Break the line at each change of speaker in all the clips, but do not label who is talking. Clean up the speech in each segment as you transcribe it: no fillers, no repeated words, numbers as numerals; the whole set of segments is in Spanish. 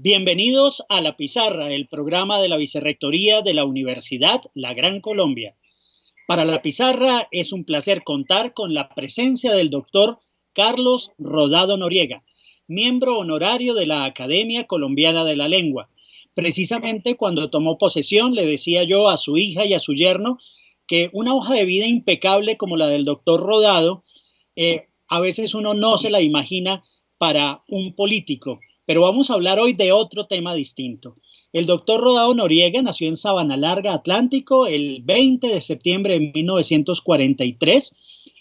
Bienvenidos a La Pizarra, el programa de la Vicerrectoría de la Universidad La Gran Colombia. Para La Pizarra es un placer contar con la presencia del doctor Carlos Rodado Noriega, miembro honorario de la Academia Colombiana de la Lengua. Precisamente cuando tomó posesión le decía yo a su hija y a su yerno que una hoja de vida impecable como la del doctor Rodado, a veces uno no se la imagina para un político. Pero vamos a hablar hoy de otro tema distinto. El doctor Rodado Noriega nació en Sabana Larga, Atlántico, el 20 de septiembre de 1943.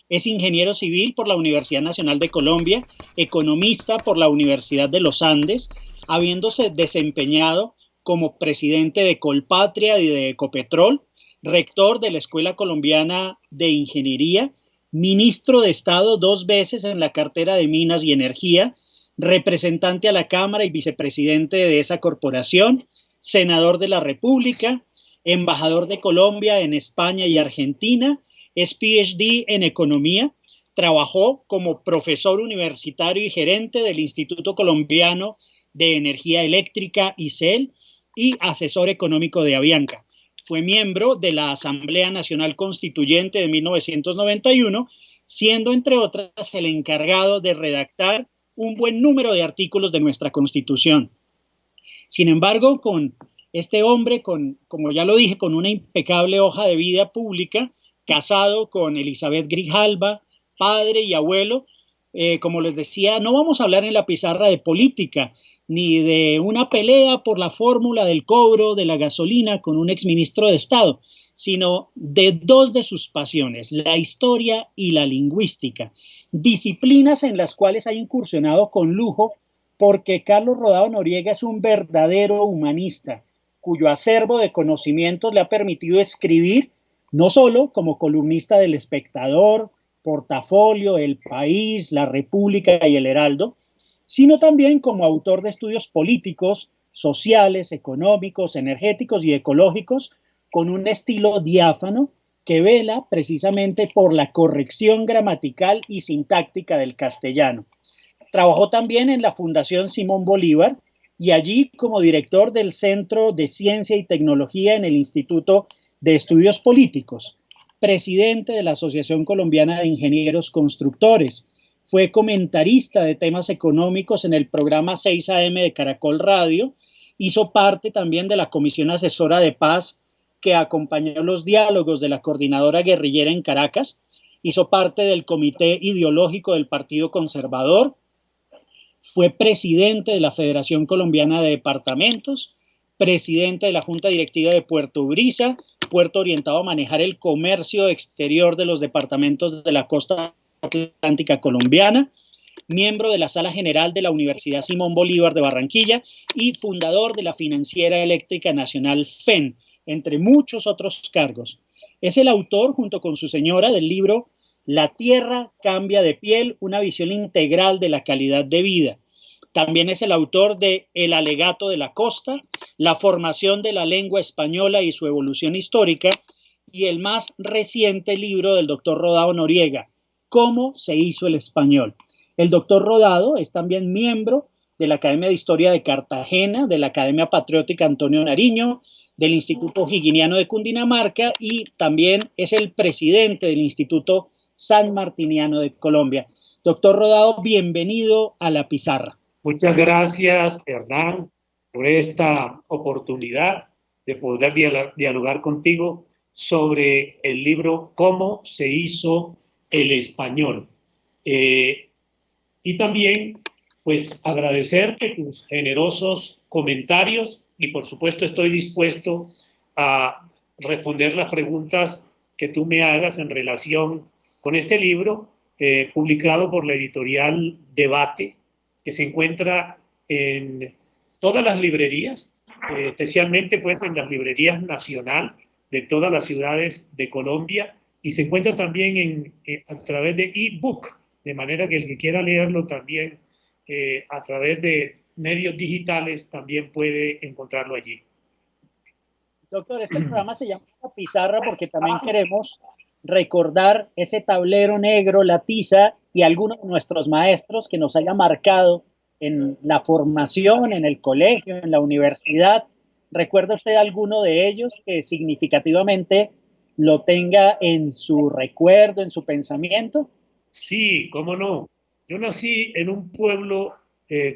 Es ingeniero civil por la Universidad Nacional de Colombia, economista por la Universidad de los Andes, habiéndose desempeñado como presidente de Colpatria y de Ecopetrol, rector de la Escuela Colombiana de Ingeniería, ministro de Estado 2 veces en la cartera de Minas y Energía, representante a la Cámara y vicepresidente de esa corporación, senador de la República, embajador de Colombia en España y Argentina, es PhD en Economía, trabajó como profesor universitario y gerente del Instituto Colombiano de Energía Eléctrica, ICEL, y asesor económico de Avianca. Fue miembro de la Asamblea Nacional Constituyente de 1991, siendo, entre otras, el encargado de redactar un buen número de artículos de nuestra Constitución. Sin embargo, con este hombre, como ya lo dije, con una impecable hoja de vida pública, casado con Elizabeth Grijalva, padre y abuelo, como les decía, no vamos a hablar en La Pizarra de política, ni de una pelea por la fórmula del cobro de la gasolina con un exministro de Estado, sino de dos de sus pasiones, la historia y la lingüística, disciplinas en las cuales ha incursionado con lujo porque Carlos Rodado Noriega es un verdadero humanista, cuyo acervo de conocimientos le ha permitido escribir no solo como columnista del Espectador, Portafolio, El País, La República y El Heraldo, sino también como autor de estudios políticos, sociales, económicos, energéticos y ecológicos, con un estilo diáfano que vela precisamente por la corrección gramatical y sintáctica del castellano. Trabajó también en la Fundación Simón Bolívar y allí como director del Centro de Ciencia y Tecnología en el Instituto de Estudios Políticos, presidente de la Asociación Colombiana de Ingenieros Constructores. Fue comentarista de temas económicos en el programa 6 AM de Caracol Radio. Hizo parte también de la Comisión Asesora de Paz que acompañó los diálogos de la Coordinadora Guerrillera en Caracas. Hizo parte del Comité Ideológico del Partido Conservador. Fue presidente de la Federación Colombiana de Departamentos, presidente de la Junta Directiva de Puerto Brisa, puerto orientado a manejar el comercio exterior de los departamentos de la costa atlántica colombiana, miembro de la Sala General de la Universidad Simón Bolívar de Barranquilla y fundador de la Financiera Eléctrica Nacional FEN, entre muchos otros cargos. Es el autor, junto con su señora, del libro La Tierra cambia de piel, una visión integral de la calidad de vida. También es el autor de El alegato de la costa, la formación de la lengua española y su evolución histórica, y el más reciente libro del doctor Rodado Noriega, Cómo se hizo el español. El doctor Rodado es también miembro de la Academia de Historia de Cartagena, de la Academia Patriótica Antonio Nariño, del Instituto Higiniano de Cundinamarca y también es el presidente del Instituto San Martiniano de Colombia. Doctor Rodado, bienvenido a La Pizarra.
Muchas gracias, Hernán, por esta oportunidad de poder dialogar contigo sobre el libro Cómo se hizo el español. Y también, pues, agradecerte tus generosos comentarios y, por supuesto, estoy dispuesto a responder las preguntas que tú me hagas en relación con este libro, publicado por la editorial Debate, que se encuentra en todas las librerías, especialmente pues en las librerías nacional de todas las ciudades de Colombia, y se encuentra también a través de ebook, de manera que el que quiera leerlo también a través de medios digitales también puede encontrarlo allí.
Doctor, este programa se llama La Pizarra porque también queremos recordar ese tablero negro, la tiza y algunos de nuestros maestros que nos haya marcado en la formación, en el colegio, en la universidad. ¿Recuerda usted alguno de ellos que significativamente lo tenga en su recuerdo, en su pensamiento?
Sí, cómo no. Yo nací en un pueblo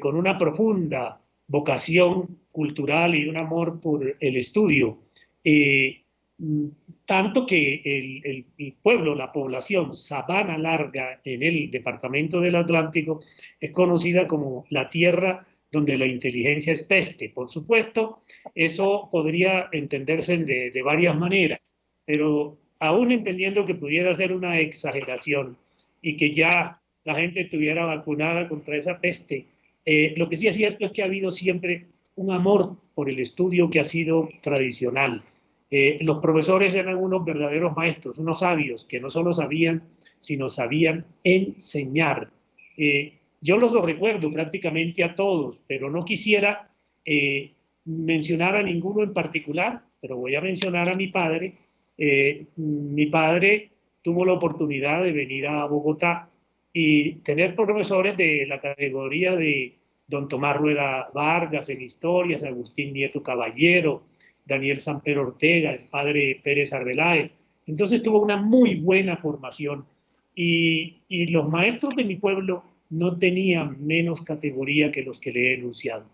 con una profunda vocación cultural y un amor por el estudio. Eh, mm, Tanto que el pueblo, la población Sabana Larga en el departamento del Atlántico es conocida como la tierra donde la inteligencia es peste. Por supuesto, eso podría entenderse de varias maneras, pero aún entendiendo que pudiera ser una exageración, y que ya la gente estuviera vacunada contra esa peste. Lo que sí es cierto es que ha habido siempre un amor por el estudio que ha sido tradicional. Los profesores eran unos verdaderos maestros, unos sabios que no solo sabían, sino sabían enseñar. Yo los recuerdo prácticamente a todos, pero no quisiera mencionar a ninguno en particular, pero voy a mencionar a mi padre. Mi padre tuvo la oportunidad de venir a Bogotá y tener profesores de la categoría de don Tomás Rueda Vargas en historias, Agustín Nieto Caballero, Daniel Samper Ortega, el padre Pérez Arbeláez. Entonces tuvo una muy buena formación y los maestros de mi pueblo no tenían menos categoría que los que le he enunciado.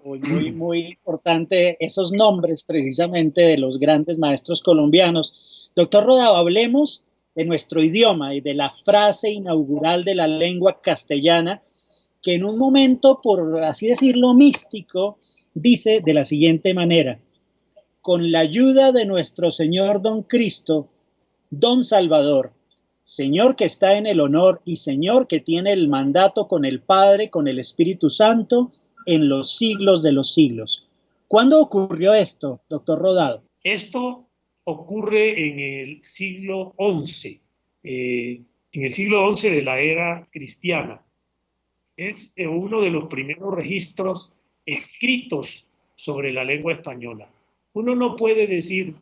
Muy importante esos nombres precisamente de los grandes maestros colombianos. Doctor Rodado, hablemos de nuestro idioma y de la frase inaugural de la lengua castellana, que en un momento, por así decirlo, místico, dice de la siguiente manera: con la ayuda de nuestro Señor Don Cristo, Don Salvador, Señor que está en el honor y Señor que tiene el mandato con el Padre, con el Espíritu Santo, en los siglos de los siglos. ¿Cuándo ocurrió esto, doctor Rodado?
Esto ocurre en el siglo XI, en el siglo XI de la era cristiana. Es uno de los primeros registros escritos sobre la lengua española. Uno no puede decir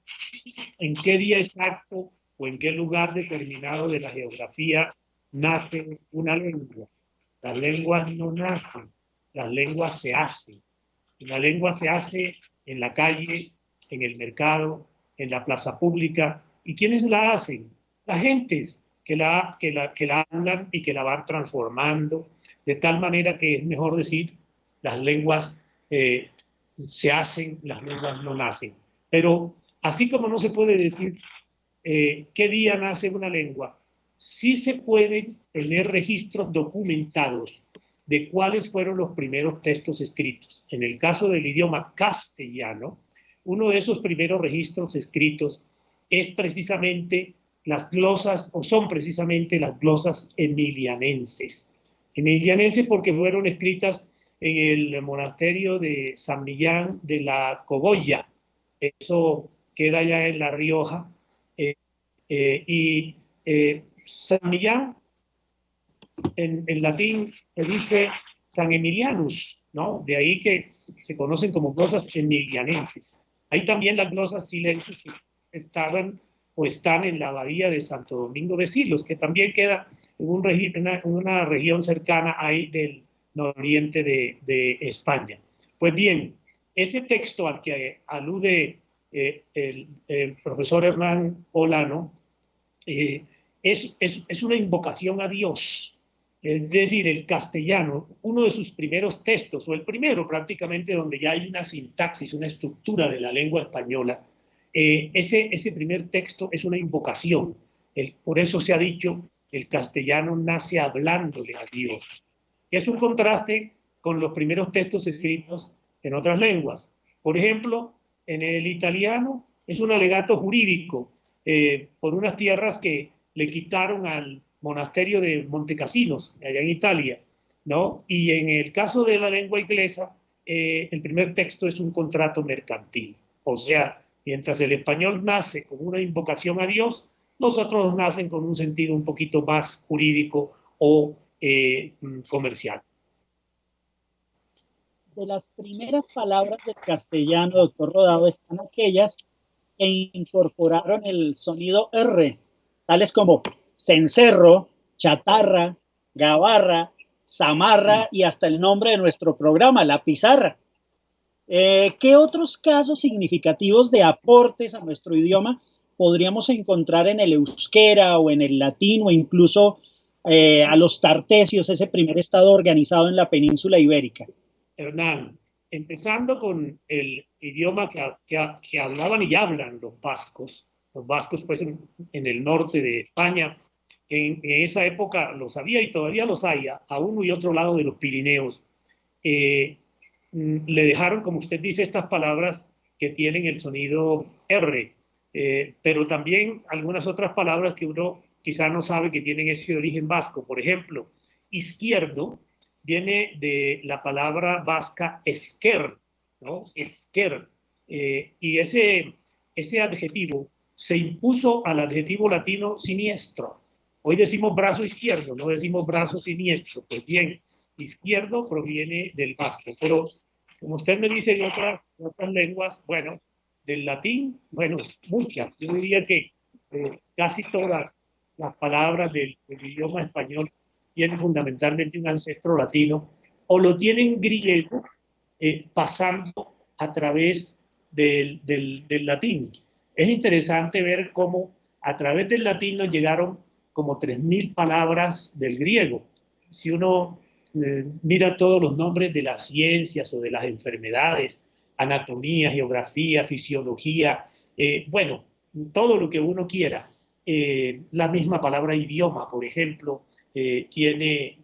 en qué día exacto o en qué lugar determinado de la geografía nace una lengua. Las lenguas no nacen, las lenguas se hacen. Y la lengua se hace en la calle, en el mercado, en la plaza pública. ¿Y quiénes la hacen? Las gentes que la hablan y que la van transformando, de tal manera que es mejor decir, las lenguas se hacen, las lenguas no nacen. Pero así como no se puede decir qué día nace una lengua, sí se pueden tener registros documentados de cuáles fueron los primeros textos escritos. En el caso del idioma castellano, uno de esos primeros registros escritos es precisamente las glosas, o son precisamente las glosas emilianenses. Emilianenses porque fueron escritas en el monasterio de San Millán de la Cogolla. Eso queda ya en La Rioja. Y San Millán en latín se dice San Emilianus, ¿no? De ahí que se conocen como glosas emilianenses. Hay también las glosas silenses que estaban o están en la abadía de Santo Domingo de Silos, que también queda en una región cercana ahí del nororiente de España. Pues bien, ese texto al que alude el profesor Hernán Olano es una invocación a Dios. Es decir, el castellano, uno de sus primeros textos, o el primero prácticamente, donde ya hay una sintaxis, una estructura de la lengua española, ese primer texto es una invocación. Por eso se ha dicho, el castellano nace hablándole a Dios. Es un contraste con los primeros textos escritos en otras lenguas. Por ejemplo, en el italiano es un alegato jurídico por unas tierras que le quitaron al monasterio de Montecassinos, allá en Italia, ¿no? Y en el caso de la lengua inglesa, el primer texto es un contrato mercantil. O sea, mientras el español nace con una invocación a Dios, los otros nacen con un sentido un poquito más jurídico o comercial.
De las primeras palabras del castellano, doctor Rodado, están aquellas que incorporaron el sonido R, tales como cencerro, chatarra, gabarra, zamarra y hasta el nombre de nuestro programa, la pizarra. ¿Qué otros casos significativos de aportes a nuestro idioma podríamos encontrar en el euskera o en el latín o incluso a los tartesios, ese primer estado organizado en la península ibérica?
Hernán, empezando con el idioma que hablaban y hablan los vascos pues en el norte de España, en esa época los había y todavía los hay, a uno y otro lado de los Pirineos. Le dejaron, como usted dice, estas palabras que tienen el sonido R, pero también algunas otras palabras que uno quizá no sabe que tienen ese origen vasco. Por ejemplo, izquierdo viene de la palabra vasca esquer, ¿no? Esquer. Y ese adjetivo se impuso al adjetivo latino siniestro. Hoy decimos brazo izquierdo, no decimos brazo siniestro. Pues bien, izquierdo proviene del vasco, pero como usted me dice de otras lenguas, bueno, del latín, bueno, muchas. Yo diría que casi todas las palabras del idioma español tienen fundamentalmente un ancestro latino o lo tienen griego pasando a través del latín. Es interesante ver cómo a través del latín nos llegaron como 3.000 palabras del griego. Si uno mira todos los nombres de las ciencias o de las enfermedades, anatomía, geografía, fisiología, bueno, todo lo que uno quiera. La misma palabra idioma, por ejemplo, tiene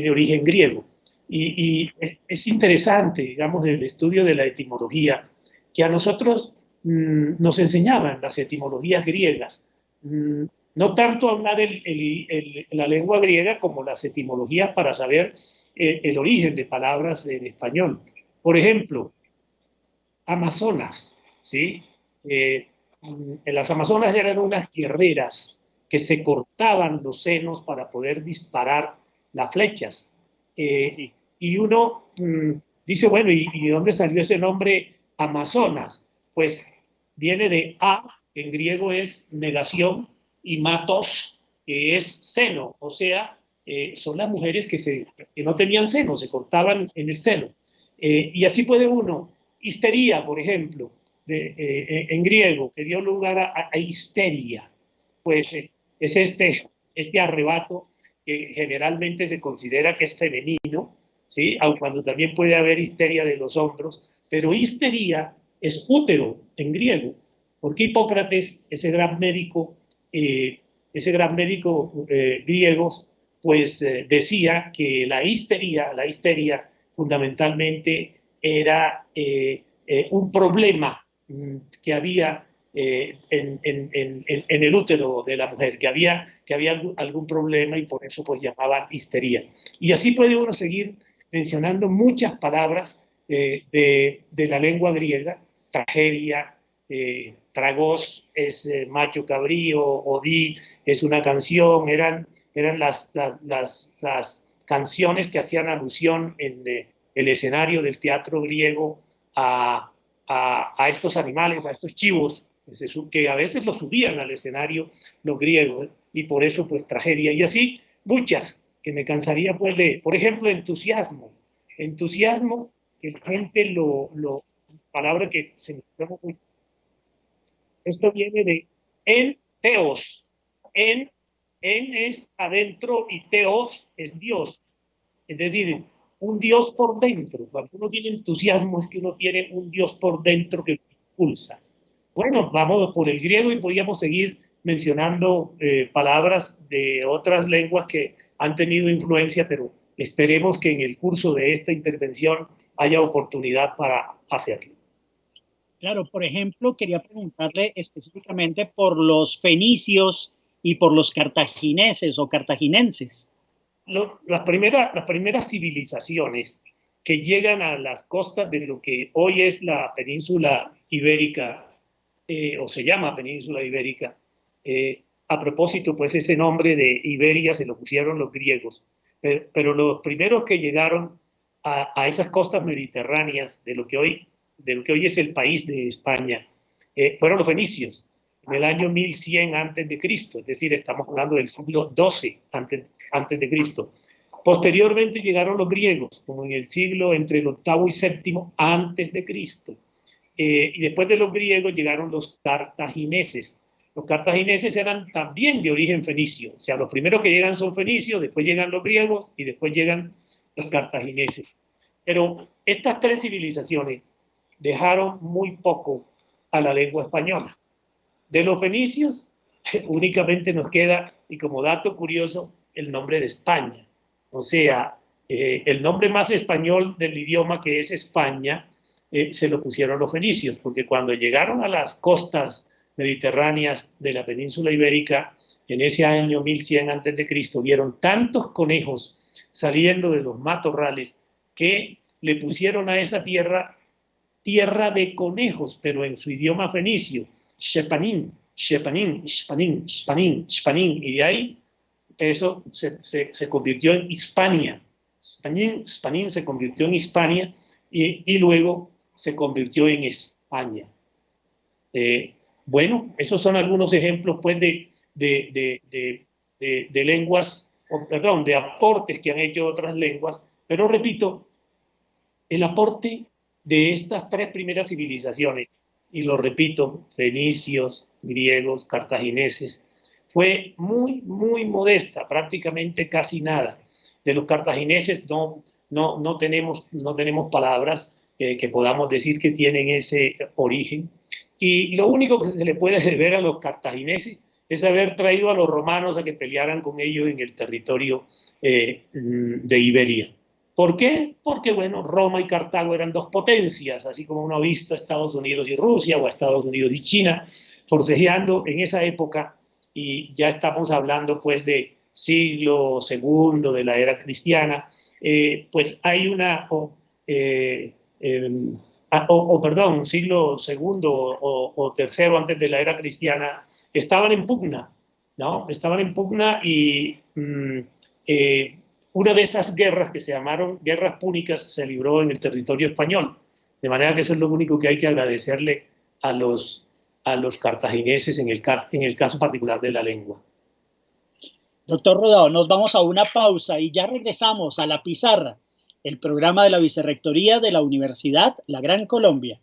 origen griego. Y es interesante, digamos, el estudio de la etimología, que a nosotros nos enseñaban las etimologías griegas. No tanto hablar la lengua griega como las etimologías para saber el origen de palabras en español. Por ejemplo, Amazonas, ¿sí? En las Amazonas eran unas guerreras que se cortaban los senos para poder disparar las flechas. Y uno dice, bueno, ¿y de dónde salió ese nombre Amazonas? Pues viene de a, que en griego es negación, y matos, que es seno, o sea, son las mujeres que no tenían seno, se cortaban en el seno. Y así puede uno, histeria, por ejemplo, en griego, que dio lugar a histeria, pues es este arrebato que generalmente se considera que es femenino, ¿sí? Aun cuando también puede haber histeria de los hombros, pero histeria es útero en griego, porque Hipócrates, ese gran médico griego, pues decía que la histeria fundamentalmente era un problema que había en el útero de la mujer, que había algún problema y por eso pues llamaban histeria. Y así puede uno seguir mencionando muchas palabras de la lengua griega, tragedia, tragos es macho cabrío, odí es una canción, eran las canciones que hacían alusión en el escenario del teatro griego a estos animales, a estos chivos, que a veces los subían al escenario los griegos, y por eso pues tragedia. Y así muchas, que me cansaría pues de, por ejemplo, entusiasmo, que la gente palabra que se me llama muy. Esto viene de en teos. En es adentro y teos es Dios. Es decir, un Dios por dentro. Cuando uno tiene entusiasmo es que uno tiene un Dios por dentro que lo impulsa. Bueno, vamos por el griego y podríamos seguir mencionando palabras de otras lenguas que han tenido influencia, pero esperemos que en el curso de esta intervención haya oportunidad para hacerlo.
Claro, por ejemplo, quería preguntarle específicamente por los fenicios y por los cartagineses o cartaginenses.
Las primeras civilizaciones que llegan a las costas de lo que hoy es la península ibérica, o se llama península ibérica, a propósito, pues ese nombre de Iberia se lo pusieron los griegos, pero los primeros que llegaron a esas costas mediterráneas de lo que hoy es el país de España, fueron los fenicios, en el año 1100 a.C., es decir, estamos hablando del siglo XII a.C. Posteriormente llegaron los griegos, como en el siglo entre el octavo y séptimo antes de Cristo. Y después de los griegos llegaron los cartagineses. Los cartagineses eran también de origen fenicio. O sea, los primeros que llegan son fenicios, después llegan los griegos y después llegan los cartagineses. Pero estas tres civilizaciones dejaron muy poco a la lengua española. De los fenicios únicamente nos queda, y como dato curioso, el nombre de España. O sea, el nombre más español del idioma, que es España, se lo pusieron los fenicios, porque cuando llegaron a las costas mediterráneas de la península ibérica, en ese año 1100 a.C., vieron tantos conejos saliendo de los matorrales que le pusieron a esa tierra tierra de conejos, pero en su idioma fenicio, Shepanim, Shepanim, Shpanim, Shpanim, Shpanim, y de ahí eso se convirtió en Hispania. Spanín se convirtió en Hispania y luego se convirtió en España. Bueno, esos son algunos ejemplos pues, de lenguas, perdón, de aportes que han hecho otras lenguas, pero repito, el aporte de estas tres primeras civilizaciones, y lo repito, fenicios, griegos, cartagineses, fue muy, muy modesta, prácticamente casi nada. De los cartagineses no tenemos palabras que podamos decir que tienen ese origen. Y lo único que se le puede deber a los cartagineses es haber traído a los romanos a que pelearan con ellos en el territorio de Iberia. ¿Por qué? Porque, bueno, Roma y Cartago eran dos potencias, así como uno ha visto a Estados Unidos y Rusia o a Estados Unidos y China forcejeando en esa época, y ya estamos hablando pues de siglo segundo de la era cristiana, pues hay una, perdón, siglo segundo o tercero antes de la era cristiana, estaban en pugna, ¿no? Estaban en pugna y una de esas guerras que se llamaron guerras púnicas se libró en el territorio español. De manera que eso es lo único que hay que agradecerle a los cartagineses en el caso particular de la lengua.
Doctor Rodado, nos vamos a una pausa y ya regresamos a La Pizarra, el programa de la Vicerrectoría de la Universidad La Gran Colombia.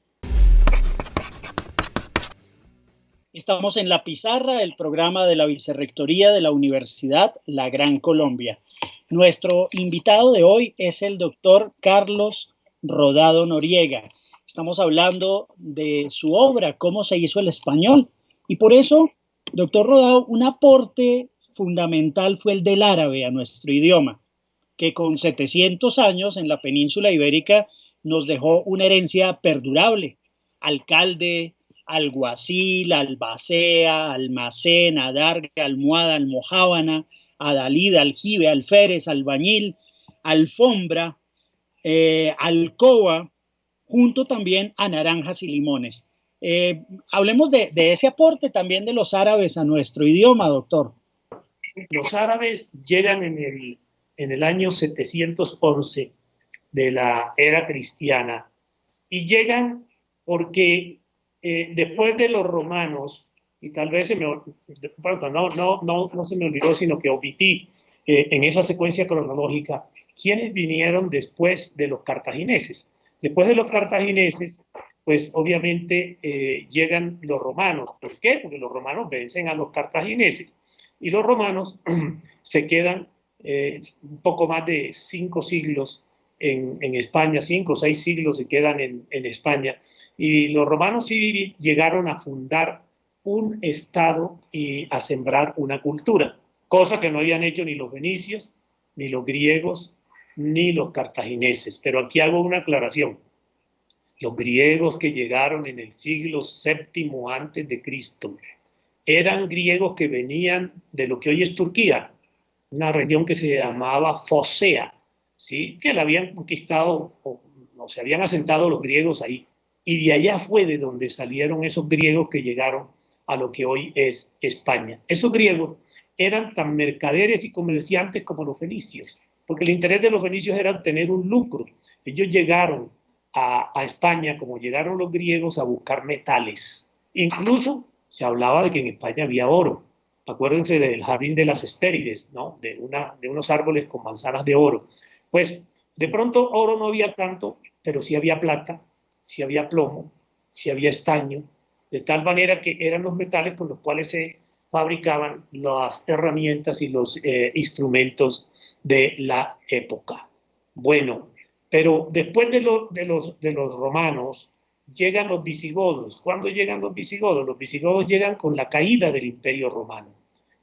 Estamos en La Pizarra, el programa de la Vicerrectoría de la Universidad La Gran Colombia. Nuestro invitado de hoy es el doctor Carlos Rodado Noriega. Estamos hablando de su obra, Cómo se hizo el español. Y por eso, doctor Rodado, un aporte fundamental fue el del árabe a nuestro idioma, que con 700 años en la península ibérica nos dejó una herencia perdurable. Alcalde, alguacil, albacea, almacén, adarga, almohada, almojábana, adalid, aljibe, alférez, albañil, alfombra, alcoba, junto también a naranjas y limones. Hablemos de ese aporte también de los árabes a nuestro idioma, doctor.
Los árabes llegan en el año 711 de la era cristiana y llegan porque después de los romanos, y tal vez no se me olvidó, sino que omití en esa secuencia cronológica, ¿quiénes vinieron después de los cartagineses? Después de los cartagineses, pues obviamente llegan los romanos. ¿Por qué? Porque los romanos vencen a los cartagineses y los romanos se quedan un poco más de 5 siglos en España, 5 o 6 siglos se quedan en España. Y los romanos sí llegaron a fundar un estado y a sembrar una cultura, cosa que no habían hecho ni los fenicios, ni los griegos, ni los cartagineses. Pero aquí hago una aclaración. Los griegos que llegaron en el siglo VII antes de Cristo eran griegos que venían de lo que hoy es Turquía, una región que se llamaba Focea, ¿sí? Que la habían conquistado o se habían asentado los griegos ahí. Y de allá fue de donde salieron esos griegos que llegaron a lo que hoy es España. Esos griegos eran tan mercaderes y comerciantes como los fenicios, porque el interés de los fenicios era obtener un lucro. Ellos llegaron a España, como llegaron los griegos, a buscar metales. Incluso se hablaba de que en España había oro. Acuérdense del jardín de las Hespérides, ¿no? De unos árboles con manzanas de oro. Pues de pronto oro no había tanto, pero sí había plata, sí había plomo, sí había estaño, de tal manera que eran los metales con los cuales se fabricaban las herramientas y los instrumentos de la época. Bueno, pero después de los romanos llegan los visigodos. ¿Cuándo llegan los visigodos? Los visigodos llegan con la caída del Imperio Romano.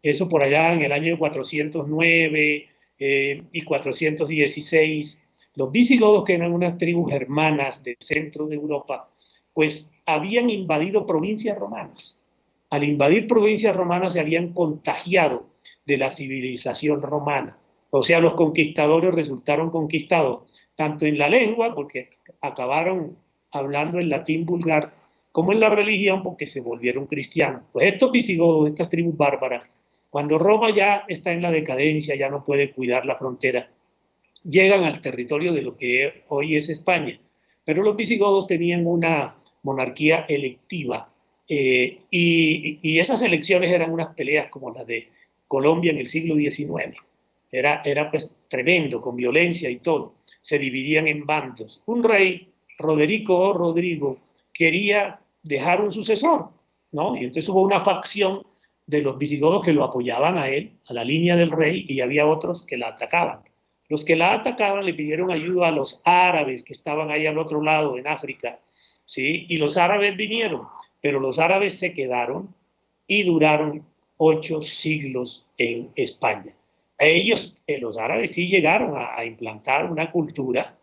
Eso por allá en el año 409 y 416. Los visigodos, que eran unas tribus germanas del centro de Europa, pues habían invadido provincias romanas. Al invadir provincias romanas se habían contagiado de la civilización romana. O sea, los conquistadores resultaron conquistados tanto en la lengua, porque acabaron hablando el latín vulgar, como en la religión, porque se volvieron cristianos. Pues estos visigodos, estas tribus bárbaras, cuando Roma ya está en la decadencia, ya no puede cuidar la frontera, llegan al territorio de lo que hoy es España. Pero los visigodos tenían una monarquía electiva y esas elecciones eran unas peleas como las de Colombia en el siglo XIX. Era pues tremendo, con violencia y todo. Se dividían en bandos. Un rey, Roderico o Rodrigo, quería dejar un sucesor, ¿no? Y entonces hubo una facción de los visigodos que lo apoyaban a él, a la línea del rey, y había otros que la atacaban. Los que la atacaban le pidieron ayuda a los árabes que estaban ahí al otro lado, en África, ¿sí? Y los árabes vinieron, pero los árabes se quedaron y duraron 8 siglos en España. Ellos, los árabes, sí llegaron a implantar una cultura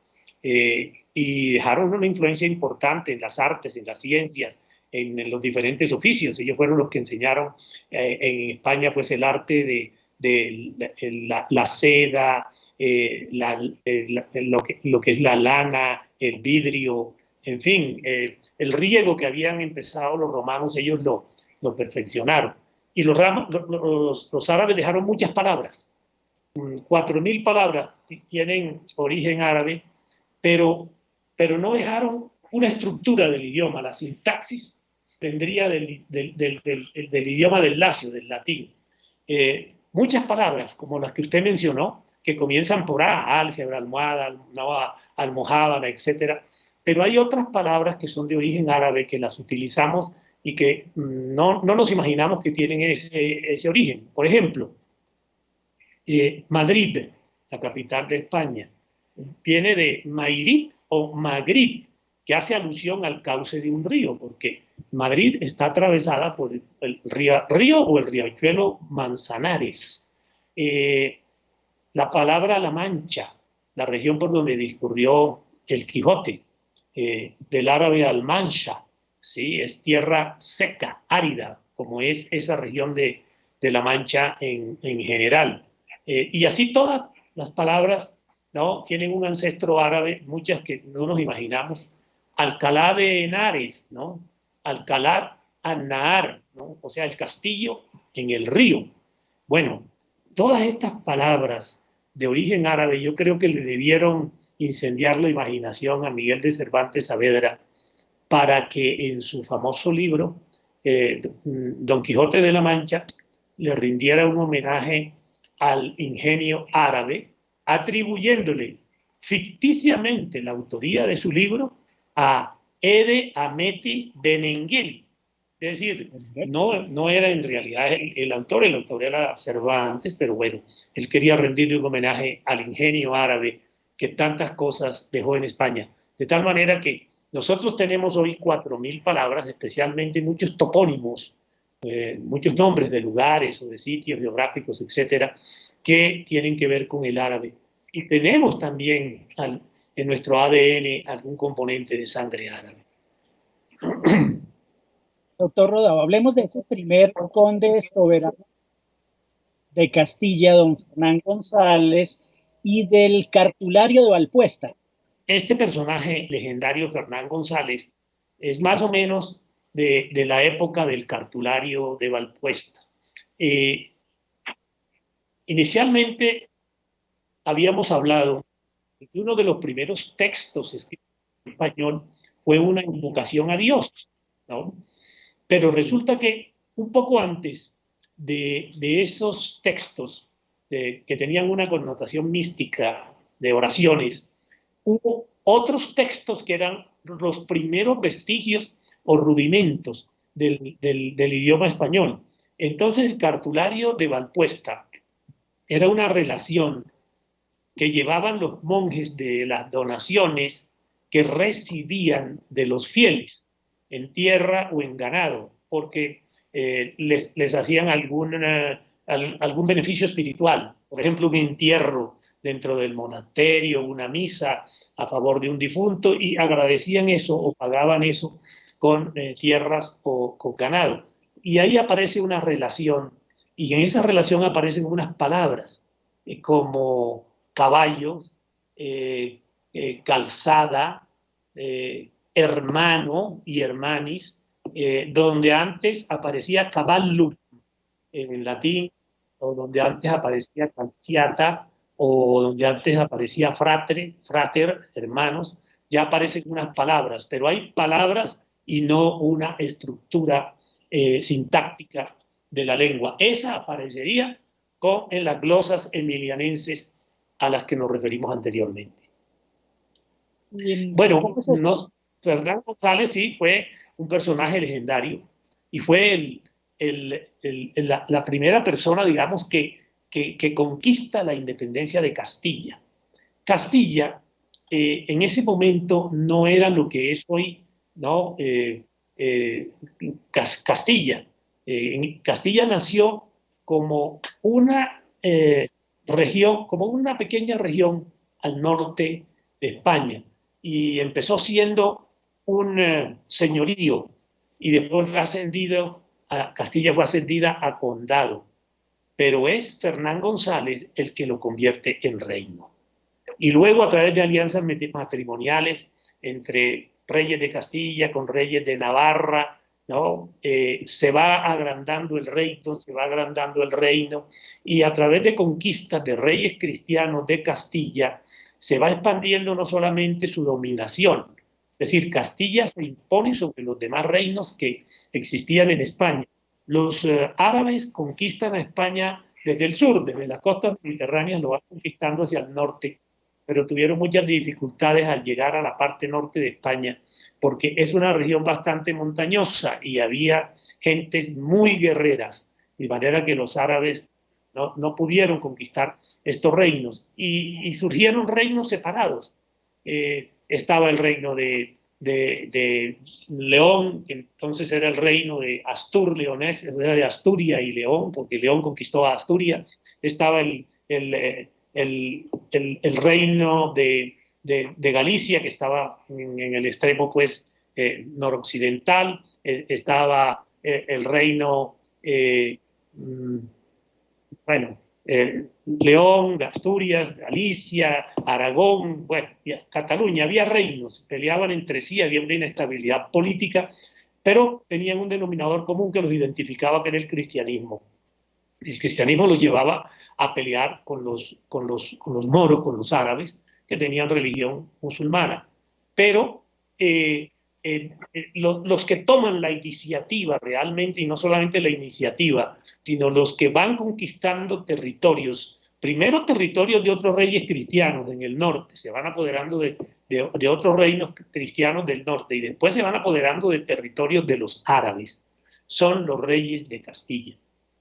y dejaron una influencia importante en las artes, en las ciencias, en los diferentes oficios. Ellos fueron los que enseñaron en España pues el arte la seda, lo que es la lana, el vidrio, en fin, el riego que habían empezado los romanos, ellos lo perfeccionaron. Y los árabes dejaron muchas palabras, 4.000 palabras tienen origen árabe, pero no dejaron una estructura del idioma. La sintaxis tendría del idioma del lacio, del latín. Muchas palabras, como las que usted mencionó, que comienzan por A, álgebra, almohada, almohábana, etc. Pero hay otras palabras que son de origen árabe que las utilizamos y que no nos imaginamos que tienen ese origen. Por ejemplo, Madrid, la capital de España, viene de Mairit o Maghrib, que hace alusión al cauce de un río, porque Madrid está atravesada por el río o el riachuelo Manzanares. La palabra La Mancha, la región por donde discurrió el Quijote, del árabe Al-Mancha, ¿sí? Es tierra seca, árida, como es esa región de La Mancha en general. Y así todas las palabras, ¿no? Tienen un ancestro árabe, muchas que no nos imaginamos. Alcalá de Henares, ¿no? Alcalá an-Nahar, ¿no? O sea, el castillo en el río. Bueno, todas estas palabras de origen árabe yo creo que le debieron incendiar la imaginación a Miguel de Cervantes Saavedra para que en su famoso libro, Don Quijote de la Mancha, le rindiera un homenaje al ingenio árabe, atribuyéndole ficticiamente la autoría de su libro a Ede Ameti Benengeli. Es decir, no era en realidad el autor era Cervantes, pero bueno, él quería rendirle un homenaje al ingenio árabe que tantas cosas dejó en España. De tal manera que nosotros tenemos hoy 4.000 palabras, especialmente muchos topónimos, muchos nombres de lugares o de sitios geográficos, etcétera, que tienen que ver con el árabe. Y tenemos también en nuestro ADN algún componente de sangre árabe.
Doctor Rodado, hablemos de ese primer conde soberano de Castilla, don Fernán González, y del cartulario de Valpuesta.
Este personaje legendario, Fernán González, es más o menos de la época del cartulario de Valpuesta. Inicialmente habíamos hablado de que uno de los primeros textos escritos en español fue una invocación a Dios, ¿no? Pero resulta que un poco antes de esos textos que tenían una connotación mística de oraciones, hubo otros textos que eran los primeros vestigios o rudimentos del idioma español. Entonces el cartulario de Valpuesta era una relación que llevaban los monjes de las donaciones que recibían de los fieles en tierra o en ganado, porque les hacían algún beneficio espiritual, por ejemplo, un entierro dentro del monasterio, una misa a favor de un difunto, y agradecían eso o pagaban eso con tierras o con ganado. Y ahí aparece una relación, y en esa relación aparecen unas palabras como caballos, calzada, hermano y hermanis, donde antes aparecía cavallum en latín, o donde antes aparecía calciata, o donde antes aparecía frater, hermanos, ya aparecen unas palabras, pero hay palabras y no una estructura sintáctica de la lengua. Esa aparecería en las glosas emilianenses a las que nos referimos anteriormente. Bueno, Fernán González sí fue un personaje legendario y fue la primera persona, digamos, que conquista la independencia de Castilla. Castilla en ese momento no era lo que es hoy, ¿no? Castilla. Castilla nació como una región, como una pequeña región al norte de España, y empezó siendo un señorío, y después Castilla fue ascendida a condado, pero es Fernán González el que lo convierte en reino. Y luego, a través de alianzas matrimoniales entre reyes de Castilla con reyes de Navarra, ¿no? Se va agrandando el reino, se va agrandando el reino, y a través de conquistas de reyes cristianos de Castilla se va expandiendo no solamente su dominación, es decir, Castilla se impone sobre los demás reinos que existían en España. Los árabes conquistan a España desde el sur, desde las costas mediterráneas, lo van conquistando hacia el norte, pero tuvieron muchas dificultades al llegar a la parte norte de España, porque es una región bastante montañosa y había gentes muy guerreras, de manera que los árabes no pudieron conquistar estos reinos, y surgieron reinos separados. Estaba el reino de León, que entonces era el reino de Astur-Leonés, era de Asturia y León, porque León conquistó a Asturias. Estaba el reino de Galicia, que estaba en el extremo pues noroccidental. Estaba el reino León, Asturias, Galicia, Aragón, bueno, Cataluña. Había reinos, peleaban entre sí, había una inestabilidad política, pero tenían un denominador común que los identificaba, que era el cristianismo. El cristianismo los llevaba a pelear con los moros, con los árabes, que tenían religión musulmana. Pero los que toman la iniciativa realmente, y no solamente la iniciativa, sino los que van conquistando territorios, primero territorios de otros reyes cristianos en el norte, se van apoderando de otros reinos cristianos del norte, y después se van apoderando de territorios de los árabes, son los reyes de Castilla.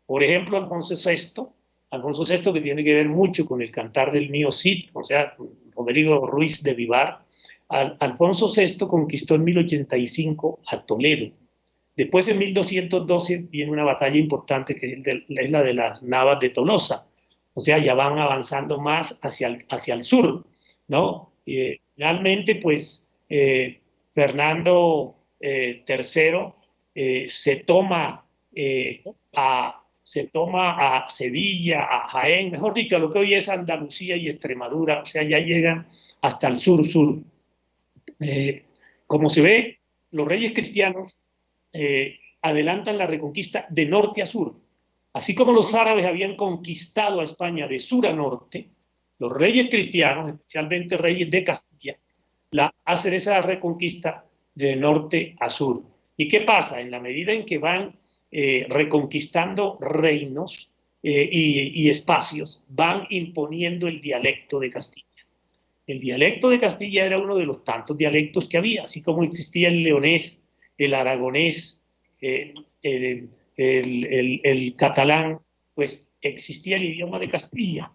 Por ejemplo, Alfonso VI, que tiene que ver mucho con el cantar del mío Cid, o sea, Rodrigo Ruiz de Vivar. Alfonso VI conquistó en 1085 a Toledo. Después, en 1212, viene una batalla importante que es la de las Navas de Tolosa. O sea, ya van avanzando más hacia el sur, ¿no? Finalmente, pues, Fernando III se toma a Sevilla, a Jaén, mejor dicho, a lo que hoy es Andalucía y Extremadura. O sea, ya llegan hasta el sur. Como se ve, los reyes cristianos adelantan la reconquista de norte a sur. Así como los árabes habían conquistado a España de sur a norte, los reyes cristianos, especialmente reyes de Castilla, hacen esa reconquista de norte a sur. ¿Y qué pasa? En la medida en que van reconquistando reinos y espacios, van imponiendo el dialecto de Castilla. El dialecto de Castilla era uno de los tantos dialectos que había, así como existía el leonés, el aragonés, el catalán, pues existía el idioma de Castilla.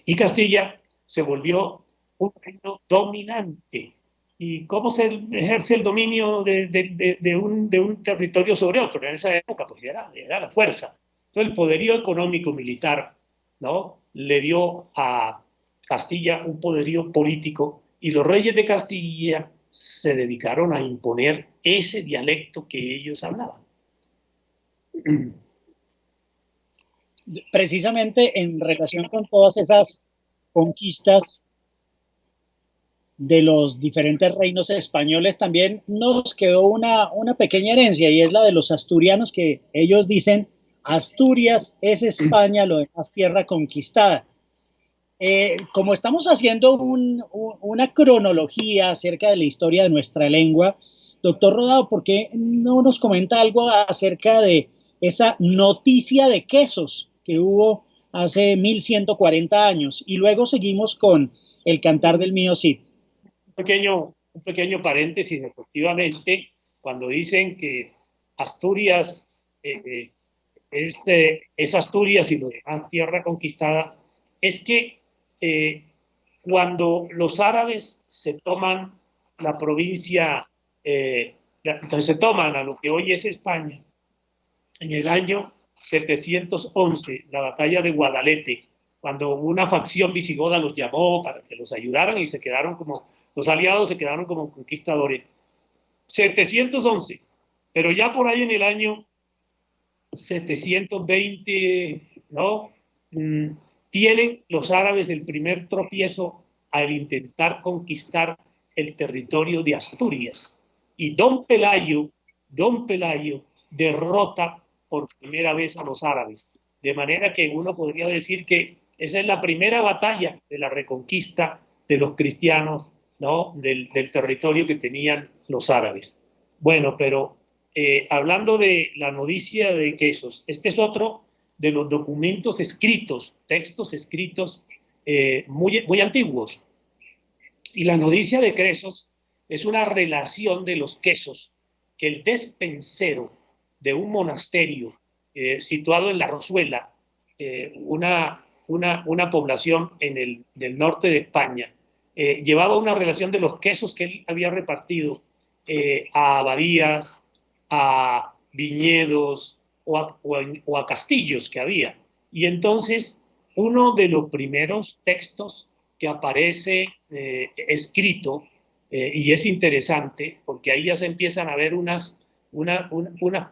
Y Castilla se volvió un reino dominante. ¿Y cómo se ejerce el dominio de un territorio sobre otro? En esa época, pues era la fuerza. Entonces, el poderío económico militar, ¿no?, le dio a Castilla un poderío político, y los reyes de Castilla se dedicaron a imponer ese dialecto que ellos hablaban.
Precisamente en relación con todas esas conquistas de los diferentes reinos españoles, también nos quedó una pequeña herencia, y es la de los asturianos, que ellos dicen: Asturias es España, lo demás tierra conquistada. Como estamos haciendo una cronología acerca de la historia de nuestra lengua, doctor Rodado, ¿por qué no nos comenta algo acerca de esa noticia de quesos que hubo hace 1140 años? Y luego seguimos con el cantar del mío Cid.
Un pequeño paréntesis, efectivamente, cuando dicen que Asturias es Asturias y lo demás tierra conquistada, es que cuando los árabes se toman la provincia, se toman a lo que hoy es España, en el año 711, la batalla de Guadalete, cuando una facción visigoda los llamó para que los ayudaran, y se quedaron como, los aliados se quedaron como conquistadores. 711, pero ya por ahí en el año 720, ¿no? Tienen los árabes el primer tropiezo al intentar conquistar el territorio de Asturias. Y Don Pelayo derrota por primera vez a los árabes. De manera que uno podría decir que esa es la primera batalla de la reconquista de los cristianos, ¿no?, del territorio que tenían los árabes. Bueno, pero hablando de la noticia de quesos, este es otro de los documentos escritos, textos escritos muy antiguos. Y la noticia de quesos es una relación de los quesos que el despensero de un monasterio situado en La Rosuela, una población del norte de España, llevaba una relación de los quesos que él había repartido a abadías, a viñedos o a castillos que había. Y entonces uno de los primeros textos que aparece escrito, y es interesante porque ahí ya se empiezan a ver unas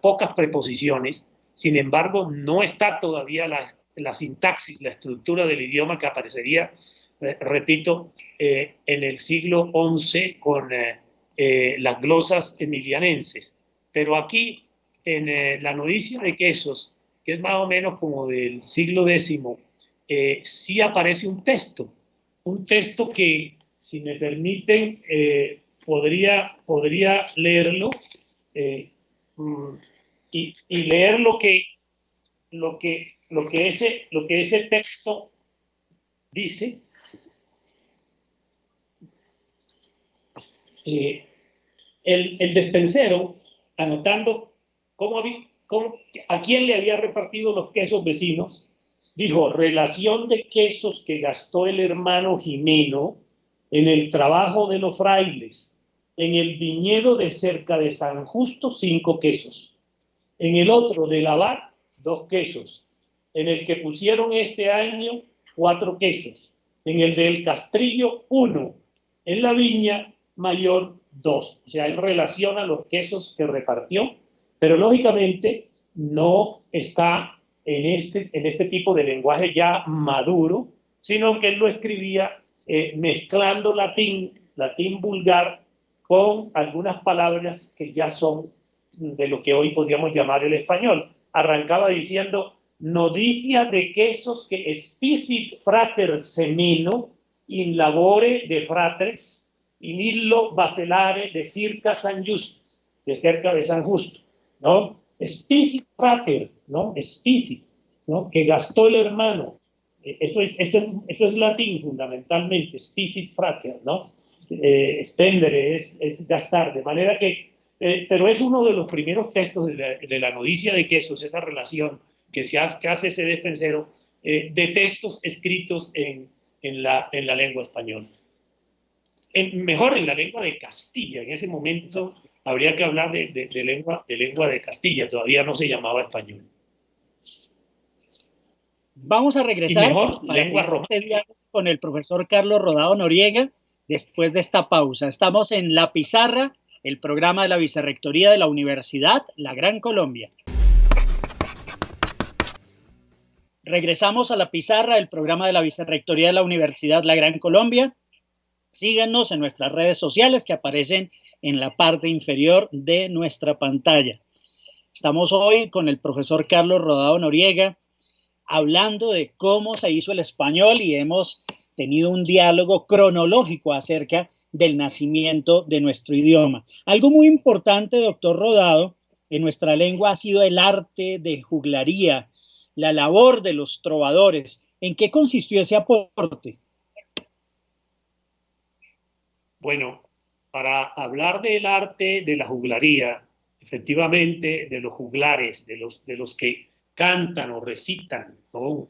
pocas preposiciones. Sin embargo, no está todavía la sintaxis, la estructura del idioma que aparecería, repito, en el siglo XI con las glosas emilianenses. Pero aquí, en la noticia de quesos, que es más o menos como del siglo X, sí aparece un texto que, si me permiten, podría leerlo y leer lo que ese texto dice. El despensero, anotando a quién le había repartido los quesos vecinos, dijo: relación de quesos que gastó el hermano Jimeno en el trabajo de los frailes. En el viñedo de cerca de San Justo, 5 quesos. En el otro de Lavar, 2 quesos. En el que pusieron este año, 4 quesos. En el del Castrillo, 1. En la viña mayor, 2. O sea, él relaciona los quesos que repartió, pero lógicamente no está en este tipo de lenguaje ya maduro, sino que él lo escribía mezclando latín vulgar con algunas palabras que ya son de lo que hoy podríamos llamar el español. Arrancaba diciendo: noticia de quesos que spisit frater semino in labore de fratres in illo bacelare de circa San Justo, de cerca de San Justo, ¿no? Spicit frater, ¿no? Spicit, ¿no? Que gastó el hermano. Eso es latín fundamentalmente, spicit frater, ¿no? Spendere es gastar, de manera que, pero es uno de los primeros textos de la Codicia de Quesos, esa relación que hace ese despensero de textos escritos en la lengua española. Mejor en la lengua de Castilla. En ese momento habría que hablar de lengua de Castilla, todavía no se llamaba español.
Vamos a regresar para seguir este diálogo con el profesor Carlos Rodado Noriega después de esta pausa. Estamos en La Pizarra, el programa de la Vicerrectoría de la Universidad La Gran Colombia. Regresamos a La Pizarra, el programa de la Vicerrectoría de la Universidad La Gran Colombia. Síganos en nuestras redes sociales que aparecen en la parte inferior de nuestra pantalla. Estamos hoy con el profesor Carlos Rodado Noriega hablando de cómo se hizo el español y hemos tenido un diálogo cronológico acerca del nacimiento de nuestro idioma. Algo muy importante, doctor Rodado, en nuestra lengua ha sido el arte de juglaría, la labor de los trovadores. ¿En qué consistió ese aporte?
Bueno, para hablar del arte de la juglaría, efectivamente, de los juglares, de los que cantan o recitan, ¿no?